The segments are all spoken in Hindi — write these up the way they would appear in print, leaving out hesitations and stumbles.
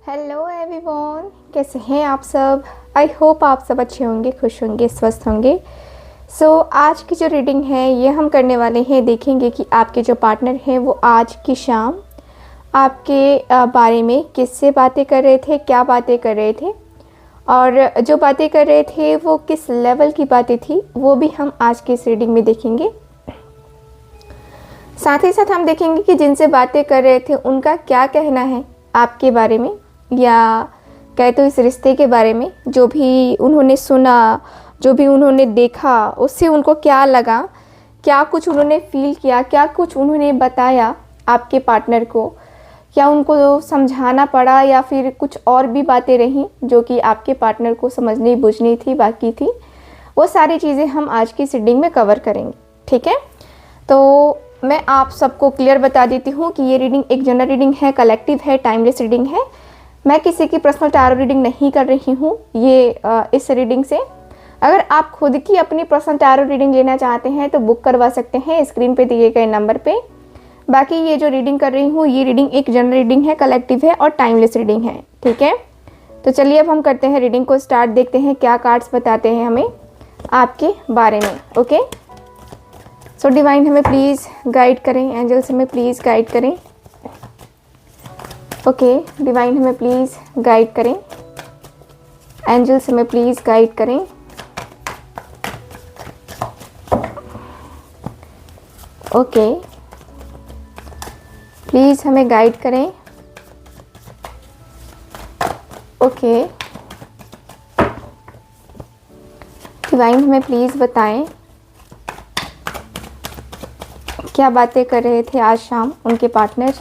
हेलो एवरीवन, कैसे हैं आप सब। आई होप आप सब अच्छे होंगे, खुश होंगे, स्वस्थ होंगे। आज की जो रीडिंग है ये हम करने वाले हैं, देखेंगे कि आपके जो पार्टनर हैं वो आज की शाम आपके बारे में किससे बातें कर रहे थे, क्या बातें कर रहे थे, और जो बातें कर रहे थे वो किस लेवल की बातें थी, वो भी हम आज की इस रीडिंग में देखेंगे। साथ ही साथ हम देखेंगे कि जिनसे बातें कर रहे थे उनका क्या कहना है आपके बारे में, या कहे तो इस रिश्ते के बारे में। जो भी उन्होंने सुना, जो भी उन्होंने देखा, उससे उनको क्या लगा, क्या कुछ उन्होंने फील किया, क्या कुछ उन्होंने बताया आपके पार्टनर को, क्या उनको समझाना पड़ा, या फिर कुछ और भी बातें रहीं जो कि आपके पार्टनर को समझनी बुझनी थी, बाकी थी। वो सारी चीज़ें हम आज की रीडिंग में कवर करेंगे। ठीक है, तो मैं आप सबको क्लियर बता देती हूँ कि ये रीडिंग एक जनरल रीडिंग है, कलेक्टिव है, टाइमलेस रीडिंग है। मैं किसी की पर्सनल टैरो रीडिंग नहीं कर रही हूँ इस रीडिंग से। अगर आप खुद की अपनी पर्सनल टैरो रीडिंग लेना चाहते हैं तो बुक करवा सकते हैं स्क्रीन पे दिए गए नंबर पे। बाकी ये जो रीडिंग कर रही हूँ ये रीडिंग एक जनरल रीडिंग है, कलेक्टिव है और टाइमलेस रीडिंग है। ठीक है, तो चलिए अब हम करते हैं रीडिंग को स्टार्ट। देखते हैं क्या कार्ड्स बताते हैं हमें आपके बारे में। ओके, सो डिवाइन हमें प्लीज़ गाइड करें, एंजल्स हमें प्लीज़ गाइड करें। ओके, डिवाइन हमें प्लीज़ गाइड करें, एंजल्स हमें प्लीज़ गाइड करें। ओके, प्लीज़ हमें गाइड करें। ओके, डिवाइन हमें प्लीज़ बताएं क्या बातें कर रहे थे आज शाम उनके partner.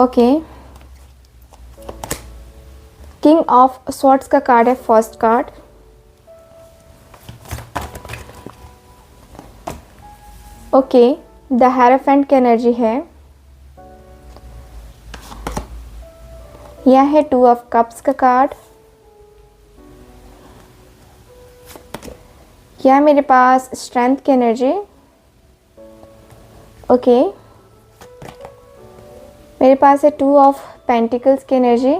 Okay, king of swords का कार्ड है first card. Okay, the hierophant की एनर्जी है। यह है टू ऑफ कप्स का कार्ड। यह मेरे पास स्ट्रेंथ की एनर्जी। ओके, मेरे पास है टू ऑफ पेंटिकल्स की एनर्जी।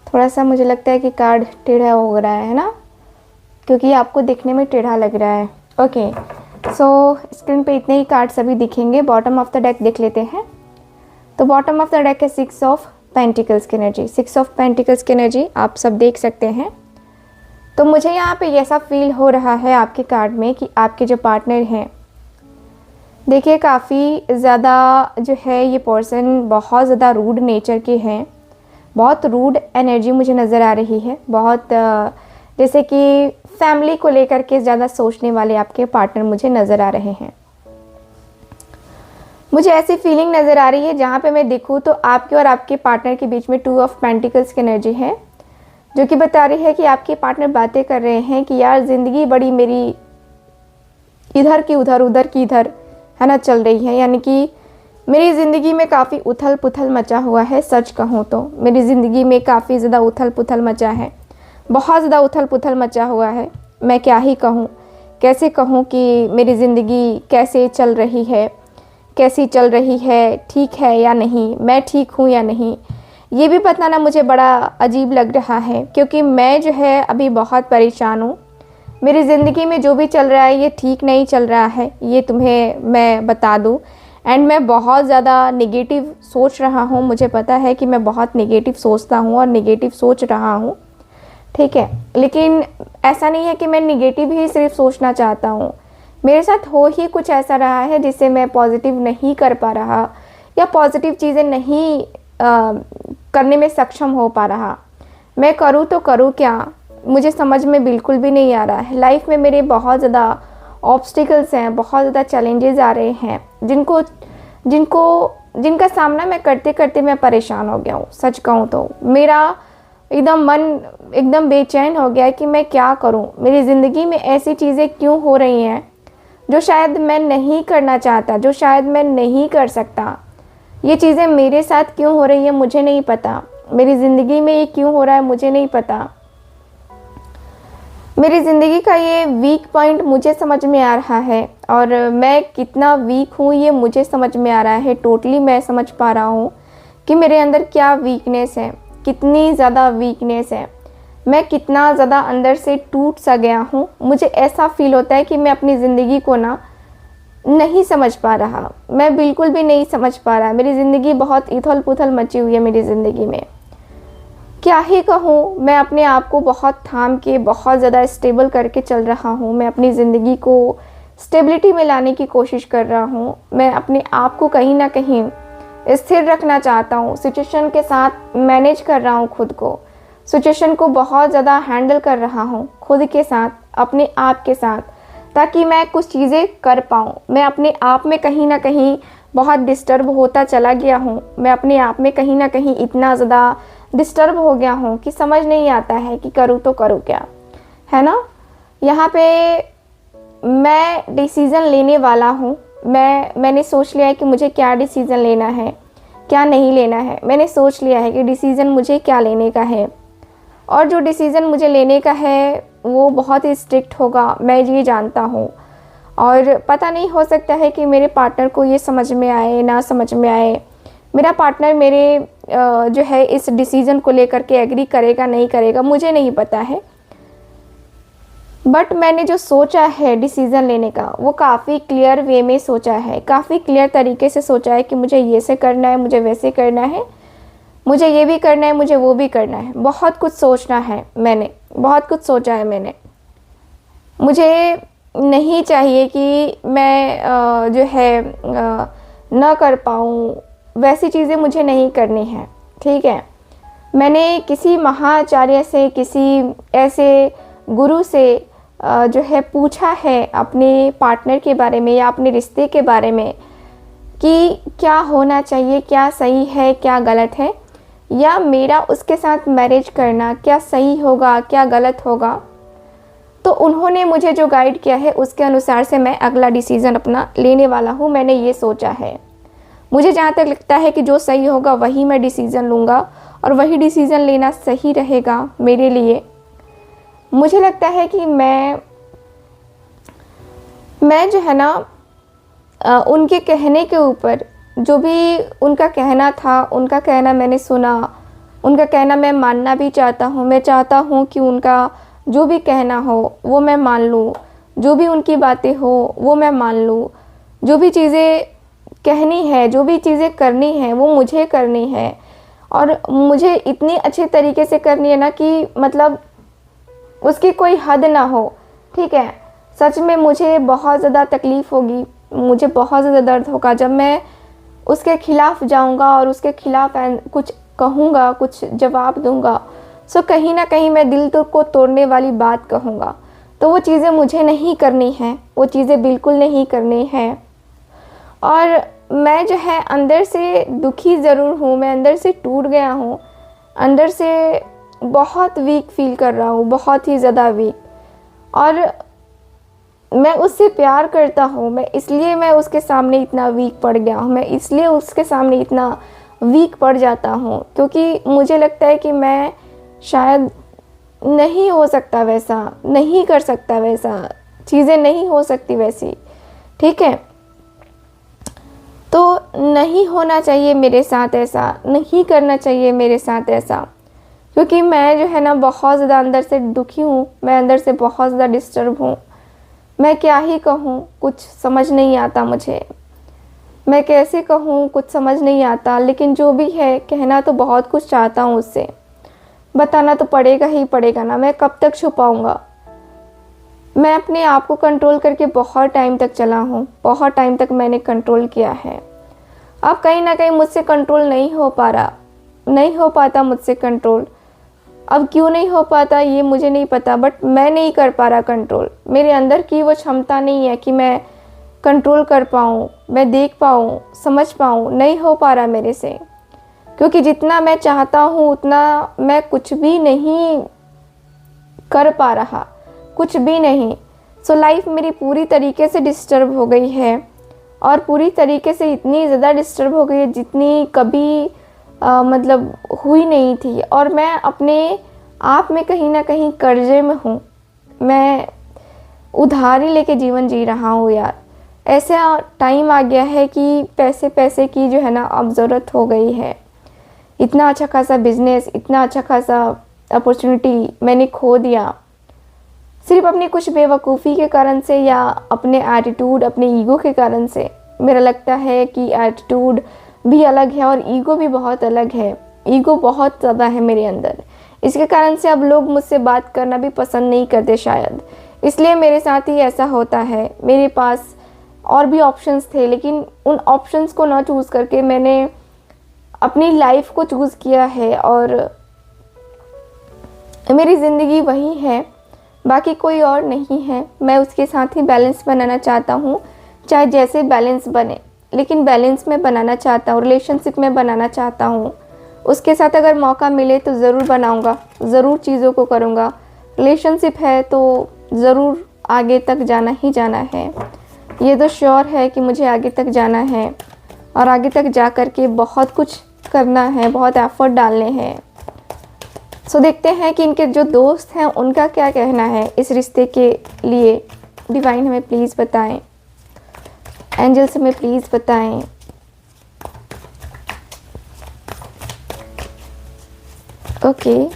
थोड़ा सा मुझे लगता है कि कार्ड टेढ़ा हो रहा है ना, क्योंकि आपको दिखने में टेढ़ा लग रहा है। ओके, सो स्क्रीन पे इतने ही कार्ड सभी दिखेंगे। बॉटम ऑफ द डेक देख लेते हैं। तो बॉटम ऑफ द डेक है सिक्स ऑफ पेंटिकल्स की एनर्जी। सिक्स ऑफ पेंटिकल्स की एनर्जी आप सब देख सकते हैं। तो मुझे यहाँ पे ऐसा फील हो रहा है आपके कार्ड में कि आपके जो पार्टनर हैं, देखिए काफ़ी ज़्यादा जो है ये पर्सन बहुत ज़्यादा रूड नेचर के हैं। बहुत रूड एनर्जी मुझे नज़र आ रही है। बहुत जैसे कि फैमिली को लेकर के ज़्यादा सोचने वाले आपके पार्टनर मुझे नज़र आ रहे हैं। मुझे ऐसी फीलिंग नज़र आ रही है जहाँ पे मैं देखूँ तो आपके और आपके पार्टनर के बीच में टू ऑफ पेंटिकल्स की एनर्जी है, जो कि बता रही है कि आपके पार्टनर बातें कर रहे हैं कि यार ज़िंदगी बड़ी मेरी इधर की उधर, उधर की इधर है ना चल रही है। यानी कि मेरी ज़िंदगी में काफ़ी उथल पुथल मचा हुआ है। सच कहूँ तो मेरी ज़िंदगी में काफ़ी ज़्यादा उथल पुथल मचा है, बहुत ज़्यादा उथल पुथल मचा हुआ है। मैं क्या ही कहूँ, कैसे कहूँ कि मेरी ज़िंदगी कैसे चल रही है, कैसी चल रही है, ठीक है या नहीं, मैं ठीक हूँ या नहीं, ये भी बताना मुझे बड़ा अजीब लग रहा है। क्योंकि मैं जो है अभी बहुत परेशान हूँ। मेरी ज़िंदगी में जो भी चल रहा है ये ठीक नहीं चल रहा है, ये तुम्हें मैं बता दूँ। एंड मैं बहुत ज़्यादा नेगेटिव सोच रहा हूँ। मुझे पता है कि मैं बहुत नेगेटिव सोचता हूँ और नेगेटिव सोच रहा हूँ। ठीक है, लेकिन ऐसा नहीं है कि मैं नेगेटिव ही सिर्फ सोचना चाहता हूँ। मेरे साथ हो ही कुछ ऐसा रहा है जिससे मैं पॉजिटिव नहीं कर पा रहा, या पॉजिटिव चीज़ें नहीं करने में सक्षम हो पा रहा। मैं करूँ तो करूँ क्या, मुझे समझ में बिल्कुल भी नहीं आ रहा है। लाइफ में मेरे बहुत ज़्यादा ऑब्स्टिकल्स हैं, बहुत ज़्यादा चैलेंजेस आ रहे हैं, जिनका सामना मैं करते करते मैं परेशान हो गया हूँ। सच कहूँ तो मेरा एकदम मन एकदम बेचैन हो गया है कि मैं क्या करूँ। मेरी ज़िंदगी में ऐसी चीज़ें क्यों हो रही हैं जो शायद मैं नहीं करना चाहता, जो शायद मैं नहीं कर सकता। ये चीज़ें मेरे साथ क्यों हो रही हैं मुझे नहीं पता। मेरी ज़िंदगी में ये क्यों हो रहा है मुझे नहीं पता। मेरी ज़िंदगी का ये वीक पॉइंट मुझे समझ में आ रहा है, और मैं कितना वीक हूँ ये मुझे समझ में आ रहा है। टोटली मैं समझ पा रहा हूँ कि मेरे अंदर क्या वीकनेस है, कितनी ज़्यादा वीकनेस है, मैं कितना ज़्यादा अंदर से टूट सा गया हूँ। मुझे ऐसा फील होता है कि मैं अपनी ज़िंदगी को ना नहीं समझ पा रहा, मैं बिल्कुल भी नहीं समझ पा रहा। मेरी ज़िंदगी बहुत इथल पुथल मची हुई है मेरी ज़िंदगी में। क्या ही कहूँ, मैं अपने आप को बहुत थाम के बहुत ज़्यादा स्टेबल करके चल रहा हूँ। मैं अपनी ज़िंदगी को स्टेबिलिटी में लाने की कोशिश कर रहा हूँ। मैं अपने आप को कहीं ना कहीं स्थिर रखना चाहता हूँ। सिचुएशन के साथ मैनेज कर रहा हूँ खुद को, सिचुएशन को बहुत ज़्यादा हैंडल कर रहा हूँ खुद के साथ, अपने आप के साथ, ताकि मैं कुछ चीज़ें कर पाऊँ। मैं अपने आप में कहीं ना कहीं बहुत डिस्टर्ब होता चला गया हूँ। मैं अपने आप में कहीं ना कहीं इतना ज़्यादा डिस्टर्ब हो गया हूँ कि समझ नहीं आता है कि करूँ तो करूँ क्या, है ना। यहाँ पे मैं डिसीज़न लेने वाला हूँ। मैंने सोच लिया है कि मुझे क्या डिसीज़न लेना है, क्या नहीं लेना है। मैंने सोच लिया है कि डिसीज़न मुझे क्या लेने का है, और जो डिसीज़न मुझे लेने का है वो बहुत ही स्ट्रिक्ट होगा, मैं ये जानता हूँ। और पता नहीं, हो सकता है कि मेरे पार्टनर को ये समझ में आए ना समझ में आए। मेरा पार्टनर मेरे जो है इस डिसीज़न को लेकर के एग्री करेगा नहीं करेगा मुझे नहीं पता है। बट मैंने जो सोचा है डिसीज़न लेने का, वो काफ़ी क्लियर वे में सोचा है, काफ़ी क्लियर तरीके से सोचा है कि मुझे ये से करना है, मुझे वैसे करना है, मुझे ये भी करना है, मुझे वो भी करना है। बहुत कुछ सोचना है मैंने, बहुत कुछ सोचा है मैंने। मुझे नहीं चाहिए कि मैं जो है ना कर पाऊँ, वैसी चीज़ें मुझे नहीं करनी है, ठीक है। मैंने किसी महाआचार्य से, किसी ऐसे गुरु से जो है पूछा है अपने पार्टनर के बारे में या अपने रिश्ते के बारे में कि क्या होना चाहिए, क्या सही है, क्या गलत है, या मेरा उसके साथ मैरिज करना क्या सही होगा, क्या गलत होगा। तो उन्होंने मुझे जो गाइड किया है उसके अनुसार से मैं अगला डिसीज़न अपना लेने वाला हूँ। मैंने ये सोचा है, मुझे जहाँ तक लगता है कि जो सही होगा वही मैं डिसीज़न लूँगा, और वही डिसीज़न लेना सही रहेगा मेरे लिए। मुझे लगता है कि मैं जो है ना उनके कहने के ऊपर, जो भी उनका कहना था, उनका कहना मैंने सुना, उनका कहना मैं मानना भी चाहता हूँ। मैं चाहता हूँ कि उनका जो भी कहना हो वो मैं मान लूँ, जो भी उनकी बातें हो वो मैं मान लूँ, जो भी चीज़ें कहनी है, जो भी चीज़ें करनी है वो मुझे करनी है, और मुझे इतनी अच्छे तरीके से करनी है ना कि मतलब उसकी कोई हद ना हो, ठीक है। सच में मुझे बहुत ज़्यादा तकलीफ़ होगी, मुझे बहुत ज़्यादा दर्द होगा जब मैं उसके खिलाफ़ जाऊंगा और उसके खिलाफ़ कुछ कहूँगा, कुछ जवाब दूंगा। सो कहीं ना कहीं मैं दिल को तोड़ने वाली बात कहूँगा। तो वो चीज़ें मुझे नहीं करनी हैं, वो चीज़ें बिल्कुल नहीं करनी हैं। और मैं जो है अंदर से दुखी ज़रूर हूँ, मैं अंदर से टूट गया हूँ, अंदर से बहुत वीक फील कर रहा हूँ, बहुत ही ज़्यादा वीक। और मैं उससे प्यार करता हूँ, मैं उसके सामने इतना वीक पड़ गया हूँ, मैं इसलिए उसके सामने इतना वीक पड़ जाता हूँ क्योंकि मुझे लगता है कि मैं शायद नहीं हो सकता वैसा, नहीं कर सकता वैसा, चीज़ें नहीं हो सकती वैसी, ठीक है। तो नहीं होना चाहिए मेरे साथ ऐसा, नहीं करना चाहिए मेरे साथ ऐसा, क्योंकि मैं जो है ना बहुत ज़्यादा अंदर से दुखी हूँ, मैं अंदर से बहुत ज़्यादा डिस्टर्ब हूँ। मैं क्या ही कहूँ, कुछ समझ नहीं आता मुझे, मैं कैसे कहूँ, कुछ समझ नहीं आता। लेकिन जो भी है, कहना तो बहुत कुछ चाहता हूँ उससे, बताना तो पड़ेगा ही पड़ेगा ना, मैं कब तक छुपाऊँगा। मैं अपने आप को कंट्रोल करके बहुत टाइम तक चला हूँ, बहुत टाइम तक मैंने कंट्रोल किया है। अब कहीं ना कहीं मुझसे कंट्रोल नहीं हो पा रहा, नहीं हो पाता मुझसे कंट्रोल। अब क्यों नहीं हो पाता ये मुझे नहीं पता, बट मैं नहीं कर पा रहा कंट्रोल। मेरे अंदर की वो क्षमता नहीं है कि मैं कंट्रोल कर पाऊँ, मैं देख पाऊँ, समझ पाऊँ, नहीं हो पा रहा मेरे से। क्योंकि जितना मैं चाहता हूँ उतना मैं कुछ भी नहीं कर पा रहा, कुछ भी नहीं। सो लाइफ मेरी पूरी तरीके से डिस्टर्ब हो गई है, और पूरी तरीके से इतनी ज़्यादा डिस्टर्ब हो गई है जितनी कभी मतलब हुई नहीं थी। और मैं अपने आप में कहीं ना कहीं कर्जे में हूँ, मैं उधारी लेके जीवन जी रहा हूँ यार। ऐसा टाइम आ गया है कि पैसे की जो है ना अब ज़रूरत हो गई है। इतना अच्छा खासा बिजनेस, इतना अच्छा खासा अपॉर्चुनिटी मैंने खो दिया सिर्फ अपनी कुछ बेवकूफ़ी के कारण से या अपने एटीट्यूड, अपने ईगो के कारण से। मेरा लगता है कि एटीट्यूड भी अलग है और ईगो भी बहुत अलग है। ईगो बहुत ज़्यादा है मेरे अंदर, इसके कारण से अब लोग मुझसे बात करना भी पसंद नहीं करते शायद, इसलिए मेरे साथ ही ऐसा होता है। मेरे पास और भी ऑप्शंस थे, लेकिन उन ऑप्शंस को ना चूज़ करके मैंने अपनी लाइफ को चूज़ किया है और मेरी ज़िंदगी वही है, बाकी कोई और नहीं है। मैं उसके साथ ही बैलेंस बनाना चाहता हूँ, चाहे जैसे बैलेंस बने, लेकिन बैलेंस में बनाना चाहता हूँ, रिलेशनशिप में बनाना चाहता हूँ। उसके साथ अगर मौका मिले तो ज़रूर बनाऊँगा, ज़रूर चीज़ों को करूँगा। रिलेशनशिप है तो ज़रूर आगे तक जाना ही जाना है। ये तो श्योर है कि मुझे आगे तक जाना है और आगे तक जा कर के बहुत कुछ करना है, बहुत एफर्ट डालने हैं। सो देखते हैं कि इनके जो दोस्त हैं उनका क्या कहना है इस रिश्ते के लिए। डिवाइन हमें प्लीज़ बताएं, एंजल्स हमें प्लीज़ बताएं। ओके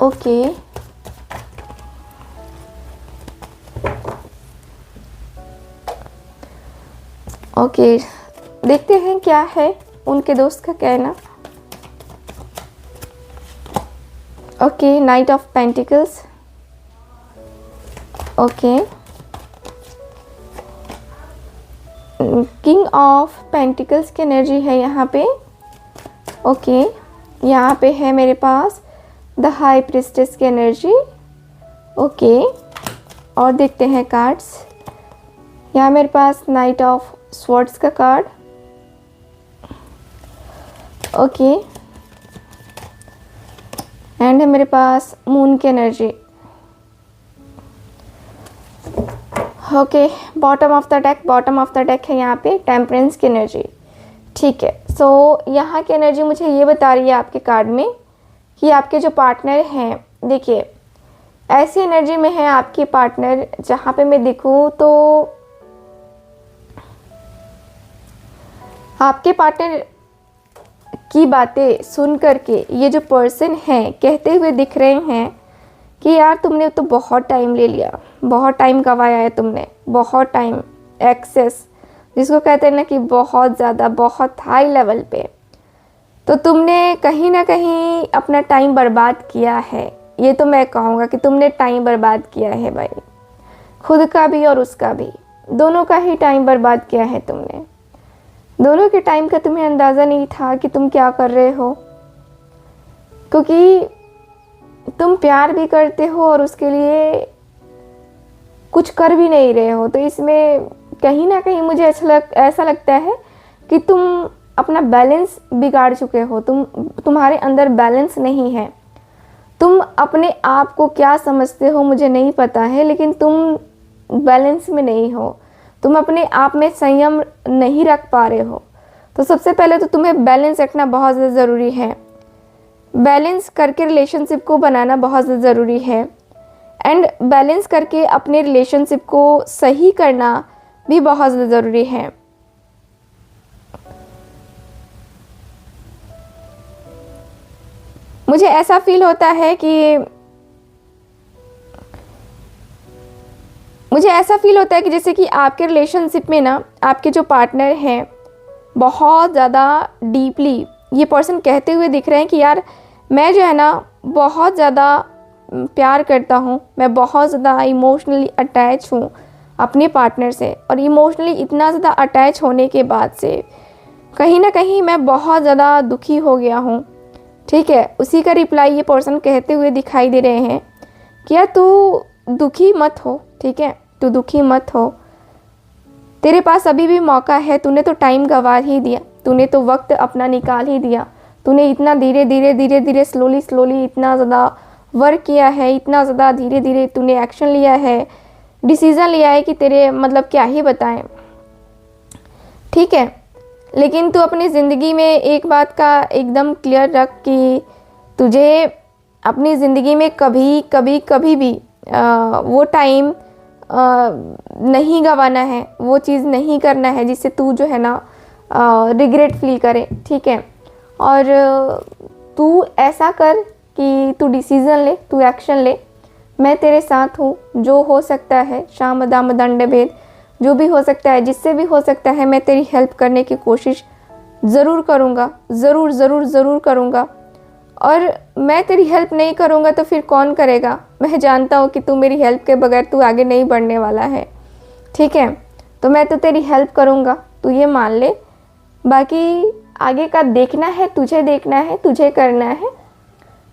ओके ओके, देखते हैं क्या है उनके दोस्त का कहना। Okay, night of pentacles. Okay, king of pentacles की एनर्जी है यहाँ पे। ओके, यहाँ पे है मेरे पास द हाई प्रिस्टेस की एनर्जी। ओके, और देखते हैं कार्ड्स। यहाँ मेरे पास नाइट ऑफ स्वॉर्ड्स का कार्ड। ओके, एंड है मेरे पास मून की energy. Okay, bottom of the deck है यहाँ पे टेम्परेंस की एनर्जी। ठीक है, सो यहाँ की एनर्जी मुझे ये बता रही है आपके कार्ड में कि आपके जो पार्टनर हैं, देखिए ऐसी एनर्जी में है आपके पार्टनर जहाँ पे मैं देखूँ तो आपके पार्टनर की बातें सुन करके ये जो पर्सन हैं कहते हुए दिख रहे हैं कि यार तुमने तो बहुत टाइम ले लिया, बहुत टाइम गवाया है तुमने, बहुत टाइम एक्सेस, जिसको कहते हैं ना कि बहुत ज़्यादा, बहुत हाई लेवल पे, तो तुमने कहीं ना कहीं अपना टाइम बर्बाद किया है। ये तो मैं कहूँगा कि तुमने टाइम बर्बाद किया है भाई, खुद का भी और उसका भी, दोनों का ही टाइम बर्बाद किया है तुमने। दोनों के टाइम का तुम्हें अंदाज़ा नहीं था कि तुम क्या कर रहे हो, क्योंकि तुम प्यार भी करते हो और उसके लिए कुछ कर भी नहीं रहे हो। तो इसमें कहीं ना कहीं मुझे ऐसा लगता है कि तुम अपना बैलेंस बिगाड़ चुके हो। तुम्हारे अंदर बैलेंस नहीं है। तुम अपने आप को क्या समझते हो मुझे नहीं पता है, लेकिन तुम बैलेंस में नहीं हो। तुम अपने आप में संयम नहीं रख पा रहे हो। तो सबसे पहले तो तुम्हें बैलेंस रखना बहुत ज़्यादा ज़रूरी है। बैलेंस करके रिलेशनशिप को बनाना बहुत ज़्यादा ज़रूरी है, एंड बैलेंस करके अपने रिलेशनशिप को सही करना भी बहुत ज़्यादा ज़रूरी है। मुझे ऐसा फील होता है कि जैसे कि आपके रिलेशनशिप में ना आपके जो पार्टनर हैं बहुत ज़्यादा डीपली ये पर्सन कहते हुए दिख रहे हैं कि यार मैं जो है ना बहुत ज़्यादा प्यार करता हूँ, मैं बहुत ज़्यादा इमोशनली अटैच हूँ अपने पार्टनर से, और इमोशनली इतना ज़्यादा अटैच होने के बाद से कहीं ना कहीं मैं बहुत ज़्यादा दुखी हो गया हूँ। ठीक है, उसी का रिप्लाई ये पर्सन कहते हुए दिखाई दे रहे हैं कि यार तू दुखी मत हो, ठीक है, तू दुखी मत हो, तेरे पास अभी भी मौका है, तूने तो टाइम गंवा ही दिया, तूने तो वक्त अपना निकाल ही दिया, तूने इतना धीरे धीरे स्लोली इतना ज़्यादा वर्क किया है, इतना ज़्यादा धीरे धीरे तूने एक्शन लिया है, डिसीज़न लिया है कि तेरे मतलब क्या ही बताएं। ठीक है, लेकिन तू अपनी ज़िंदगी में एक बात का एकदम क्लियर रख कि तुझे अपनी ज़िंदगी में कभी भी वो टाइम नहीं गंवाना है, वो चीज़ नहीं करना है जिससे तू जो है ना रिग्रेट फील करे, ठीक है। और तू ऐसा कर कि तू डिसीज़न ले, तू एक्शन ले। मैं तेरे साथ हूँ, जो हो सकता है शाम दाम दंड भेद, जो भी हो सकता है, जिससे भी हो सकता है, मैं तेरी हेल्प करने की कोशिश ज़रूर करूँगा, ज़रूर ज़रूर ज़रूर करूँगा। और मैं तेरी हेल्प नहीं करूँगा तो फिर कौन करेगा? मैं जानता हूँ कि तू मेरी हेल्प के बगैर तू आगे नहीं बढ़ने वाला है, ठीक है। तो मैं तो तेरी हेल्प करूँगा, तू ये मान ले। बाकी आगे का देखना है, तुझे देखना है, तुझे करना है,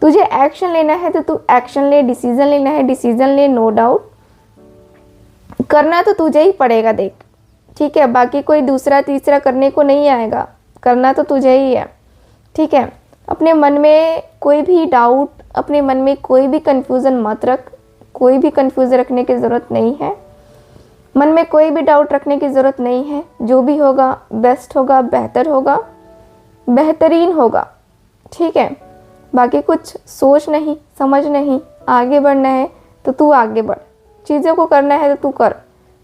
तुझे एक्शन लेना है तो तू एक्शन ले, डिसीज़न लेना है डिसीज़न ले, नो डाउट। करना तो तुझे ही पड़ेगा, देख, ठीक है। बाकी कोई दूसरा तीसरा करने को नहीं आएगा, करना तो तुझे ही है, ठीक है। अपने मन में कोई भी डाउट, अपने मन में कोई भी कन्फ्यूज़न मत रख, कोई भी कन्फ्यूज़न रखने की ज़रूरत नहीं है। मन में कोई भी डाउट रखने की ज़रूरत नहीं है। जो भी होगा बेस्ट होगा, बेहतर होगा, बेहतरीन होगा, ठीक है। बाकी कुछ सोच नहीं, समझ नहीं, आगे बढ़ना है तो तू आगे बढ़, चीज़ों को करना है तो तू कर,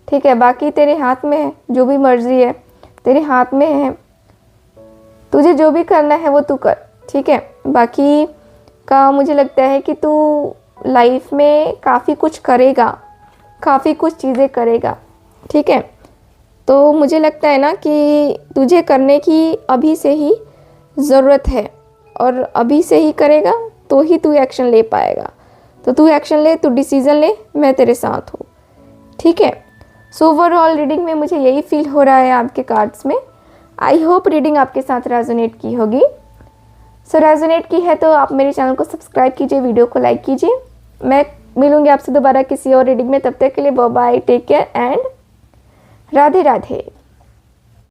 ठीक है। बाकी तेरे हाथ में है, जो भी मर्ज़ी है तेरे हाथ में है, तुझे जो भी करना है वो तू कर, ठीक है। बाकी का मुझे लगता है कि तू लाइफ में काफ़ी कुछ करेगा, काफ़ी कुछ चीज़ें करेगा, ठीक है। तो मुझे लगता है ना कि तुझे करने की अभी से ही ज़रूरत है, और अभी से ही करेगा तो ही तू एक्शन ले पाएगा। तो तू एक्शन ले, तू डिसीज़न ले, मैं तेरे साथ हूँ, ठीक है। सो ओवरऑल रीडिंग में मुझे यही फील हो रहा है आपके कार्ड्स में। आई होप रीडिंग आपके साथ रेजोनेट की होगी। सो रेजोनेट की है तो आप मेरे चैनल को सब्सक्राइब कीजिए, वीडियो को लाइक कीजिए। मैं मिलूँगी आपसे दोबारा किसी और रीडिंग में, तब तक के लिए bye bye, take care and Radhe Radhe.